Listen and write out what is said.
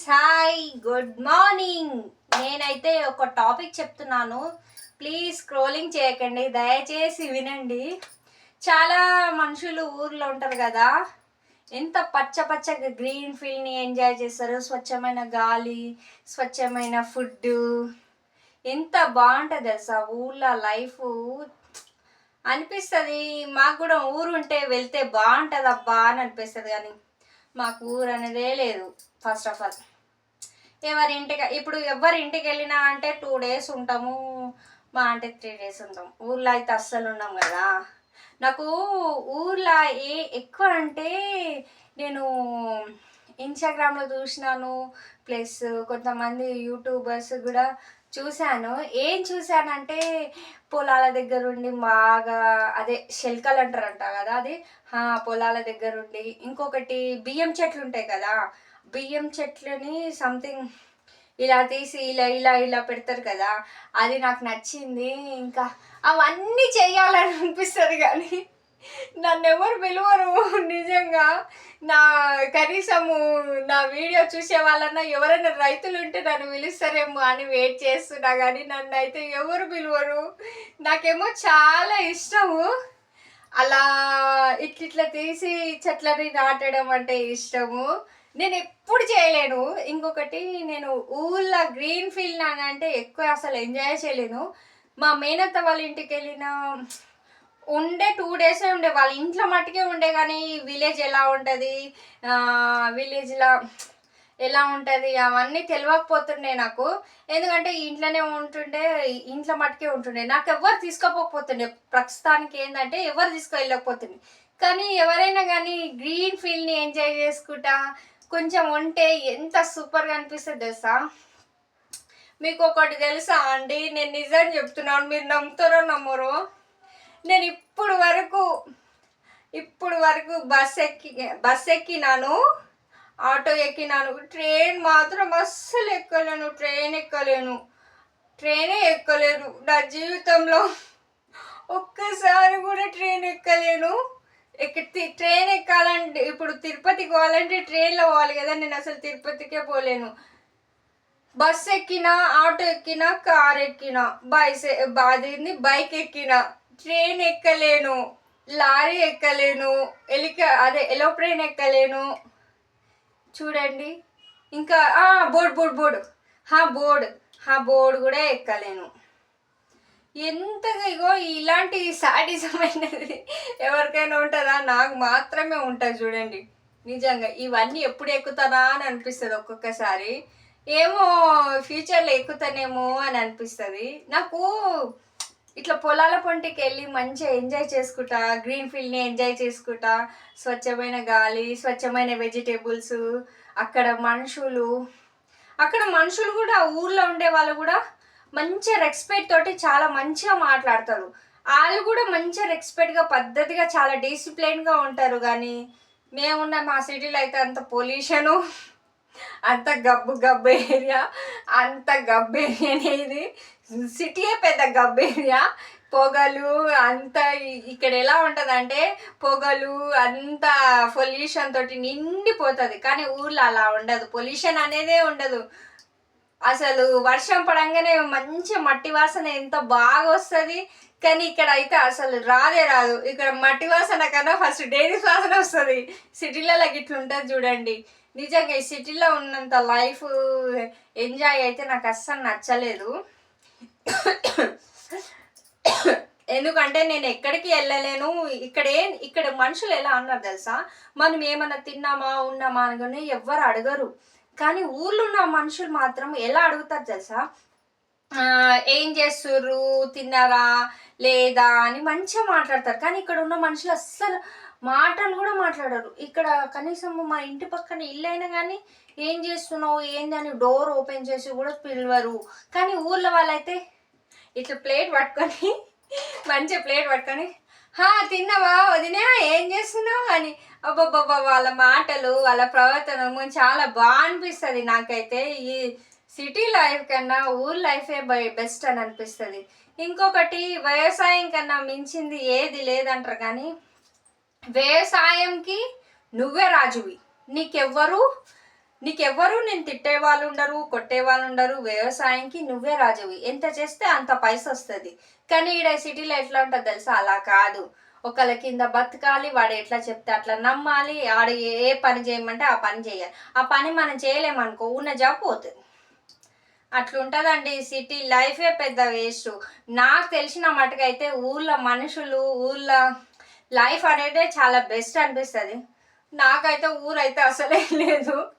Hi good morning. నేనైతే ఒక topic చెప్తున్నాను, ప్లీజ్ స్క్రోలింగ్ చేయకండి, దయచేసి వినండి. చాలా మనుషులు ఊర్లో ఉంటారు కదా, ఎంత పచ్చ పచ్చగా గ్రీన్ ఫీల్డ్ని ఎంజాయ్ చేస్తారు. స్వచ్ఛమైన గాలి, స్వచ్ఛమైన ఫుడ్, ఎంత బాగుంటుంది తెలుసా ఊళ్ళో లైఫ్ అనిపిస్తుంది. మాకు కూడా ఊరు ఉంటే వెళ్తే బాగుంటుంది అబ్బా అని అనిపిస్తుంది, కానీ మాకు ఊరు అనేదే లేదు. ఫస్ట్ ఆఫ్ ఆల్ ఎవరి ఇంటికి వెళ్ళినా అంటే 2 days ఉంటాము, మా అంటే 3 days ఉంటాం. ఊర్లో అయితే అస్సలు ఉన్నాం కదా. నాకు ఊర్లో ఎక్కువ అంటే నేను ఇన్స్టాగ్రామ్లో చూసినాను, ప్లస్ కొంతమంది యూట్యూబర్స్ కూడా చూశాను. ఏం చూశానంటే పొలాల దగ్గర ఉండి బాగా అదే శల్కలు అంటారంట కదా, అది పొలాల దగ్గర ఉండి, ఇంకొకటి బియ్యం చెట్లు ఉంటాయి కదా, బియ్యం చెట్లని సంథింగ్ ఇలా తీసి ఇలా ఇలా ఇలా పెడతారు కదా, అది నాకు నచ్చింది. ఇంకా అవన్నీ చేయాలని అనిపిస్తుంది, కానీ నన్ను ఎవరు పిలువరు నిజంగా. నా కనీసము నా వీడియో చూసే వాళ్ళన్నా ఎవరైనా రైతులు ఉంటే నన్ను పిలుస్తారేమో అని వెయిట్ చేస్తున్నా, కానీ నన్ను అయితే ఎవరు పిలువరు. నాకేమో చాలా ఇష్టము అలా ఇట్లా తీసి చెట్లని నాటడం అంటే ఇష్టము. నేను ఎప్పుడు చేయలేను. ఇంకొకటి, నేను ఊళ్ళో గ్రీన్ ఫీల్డ్ అని అంటే ఎక్కువ అసలు ఎంజాయ్ చేయలేను. మా మేనత్త వాళ్ళ ఇంటికి వెళ్ళిన ఉండే 2 days ఉండే, వాళ్ళ ఇంట్లో మట్టుకే ఉండే, కానీ విలేజ్ ఎలా ఉంటుంది, విలేజ్లో ఎలా ఉంటుంది అవన్నీ తెలియకపోతుండే నాకు. ఎందుకంటే ఇంట్లోనే ఉంటుండే, ఇంట్లో మట్టుకే ఉంటుండే, నాకు ఎవరు తీసుకోపోతుండే. ప్రస్తుతానికి ఏంటంటే ఎవరు తీసుకెళ్ళకపోతుండే, కానీ ఎవరైనా కానీ గ్రీన్ ఫీల్డ్ని ఎంజాయ్ చేసుకుంటా కొంచెం ఉంటే ఎంత సూపర్గా అనిపిస్తుంది తెలుసా. మీకు ఒకటి తెలుసా అండి, నేను నిజం చెప్తున్నాను, మీరు నమ్ముతారో నమ్మరో, నేను ఇప్పుడు వరకు బస్ ఎక్కినాను, ఆటో ఎక్కినాను, ట్రైన్ మాత్రం అస్సలు ఎక్కలేను. ట్రైనే ఎక్కలేను నా జీవితంలో. ఒక్కసారి కూడా ట్రైన్ ఎక్కలేను. ట్రైన్ ఎక్కాలంటే ఇప్పుడు తిరుపతికి పోవాలంటే ట్రైన్లో పోవాలి కదా, నేను అసలు తిరుపతికే పోలేను. బస్ ఎక్కినా, ఆటో ఎక్కినా, కార్ ఎక్కినా, బైక్ ఎక్కినా, ట్రైన్ ఎక్కలేను, లారీ ఎక్కలేను, ఎలోప్లేన్ ఎక్కలేను. చూడండి, ఇంకా బోర్డు కూడా ఎక్కలేను. ఎంతగా ఇగో ఇలాంటి సాటిజమైనది ఎవరికైనా ఉంటుందా? నాకు మాత్రమే ఉంటుంది. చూడండి, నిజంగా ఇవన్నీ ఎప్పుడు ఎక్కుతానా అని అనిపిస్తుంది ఒక్కొక్కసారి. ఏమో ఫ్యూచర్లో ఎక్కుతానేమో అని అనిపిస్తుంది నాకు. ఇట్లా పొలాల పొంటికి వెళ్ళి మంచిగా ఎంజాయ్ చేసుకుంటా, గ్రీన్ ఫీల్డ్ని ఎంజాయ్ చేసుకుంటా, స్వచ్ఛమైన గాలి, స్వచ్ఛమైన వెజిటేబుల్స్, అక్కడ మనుషులు కూడా ఊర్లో ఉండే వాళ్ళు కూడా మంచిగా రెస్పెక్ట్ తోటి చాలా మంచిగా మాట్లాడతారు. వాళ్ళు కూడా మంచిగా రెస్పెక్ట్గా పద్ధతిగా చాలా డిసిప్లైన్గా ఉంటారు. కానీ మేమున్న మా సిటీలో అయితే అంత పొల్యూషను, అంత గబ్బు ఏరియా, అనేది సిటీయే పెద్ద గబ్బు ఏరియా. పొగలు అంతా ఇక్కడ ఎలా ఉంటుంది అంటే పొగలు అంత పొల్యూషన్ తోటి నిండిపోతుంది. కానీ ఊర్లో అలా ఉండదు, పొల్యూషన్ అనేదే ఉండదు. అసలు వర్షం పడంగానే మంచి మట్టి వాసన ఎంత బాగా వస్తుంది, కానీ ఇక్కడ అయితే అసలు రాదు. ఇక్కడ మట్టి వాసన కన్నా ఫస్ట్ డైరీస్ వాసన వస్తుంది. సిటీలలో ఇట్లా ఉంటుంది చూడండి. నిజంగా ఈ సిటీలో ఉన్నంత లైఫ్ ఎంజాయ్ అయితే నాకు అస్సలు నచ్చలేదు. ఎందుకంటే నేను ఎక్కడికి వెళ్ళలేను. ఇక్కడ మనుషులు ఎలా అన్నారు తెలుసా, మనం ఏమన్నా తిన్నామా ఉన్నామా అని ఎవ్వరు అడగరు. కానీ ఊర్లో ఉన్న మనుషులు మాత్రం ఎలా అడుగుతారు తెలుసా, ఏం చేస్తుర్రు, తిన్నారా లేదా అని మంచిగా మాట్లాడతారు. కానీ ఇక్కడ ఉన్న మనుషులు అస్సలు మాటలు కూడా మాట్లాడరు. ఇక్కడ కనీసం మా ఇంటి పక్కన ఇల్లు అయినా కానీ ఏం చేస్తున్నావు ఏందని డోర్ ఓపెన్ చేసి కూడా పిలవరు. కానీ ఊర్లో వాళ్ళైతే ఇట్లా మంచిగా ప్లేట్ పట్టుకొని తిన్నావా వదినా, ఏం చేస్తున్నావు అని, అబ్బబ్బబ్బా వాళ్ళ మాటలు, వాళ్ళ ప్రవర్తన చాలా బాగా అనిపిస్తుంది నాకైతే. ఈ సిటీ లైఫ్ కన్నా ఊర్ లైఫే బెస్ట్ అని అనిపిస్తుంది. ఇంకొకటి, వ్యవసాయం కన్నా మించింది ఏది లేదంటారు, కానీ వ్యవసాయంకి నువ్వే రాజువి, నీకెవ్వరు నీకెవ్వరు నేను తిట్టే వాళ్ళు ఉండరు, కొట్టే వాళ్ళు ఉండరు. వ్యవసాయంకి నువ్వే రాజువి. ఎంత చేస్తే అంత పైస వస్తుంది. కానీ ఈడ సిటీలో ఎట్లా ఉంటుంది తెలుసా? అలా కాదు. ఒకళ్ళ కింద బతకాలి, వాడు ఎట్లా చెప్తే అట్లా నమ్మాలి, ఆడ ఏ పని చేయమంటే ఆ పని చేయాలి. ఆ పని మనం చేయలేమనుకో ఉన్న జాబ్ పోతుంది. అట్లుంటుందండి సిటీ లైఫే పెద్ద వేస్ట్. నాకు తెలిసిన మటుకైతే ఊళ్ళో మనుషులు, ఊళ్ళో లైఫ్ అనేది చాలా బెస్ట్ అనిపిస్తుంది. నాకైతే ఊరైతే అసలే లేదు.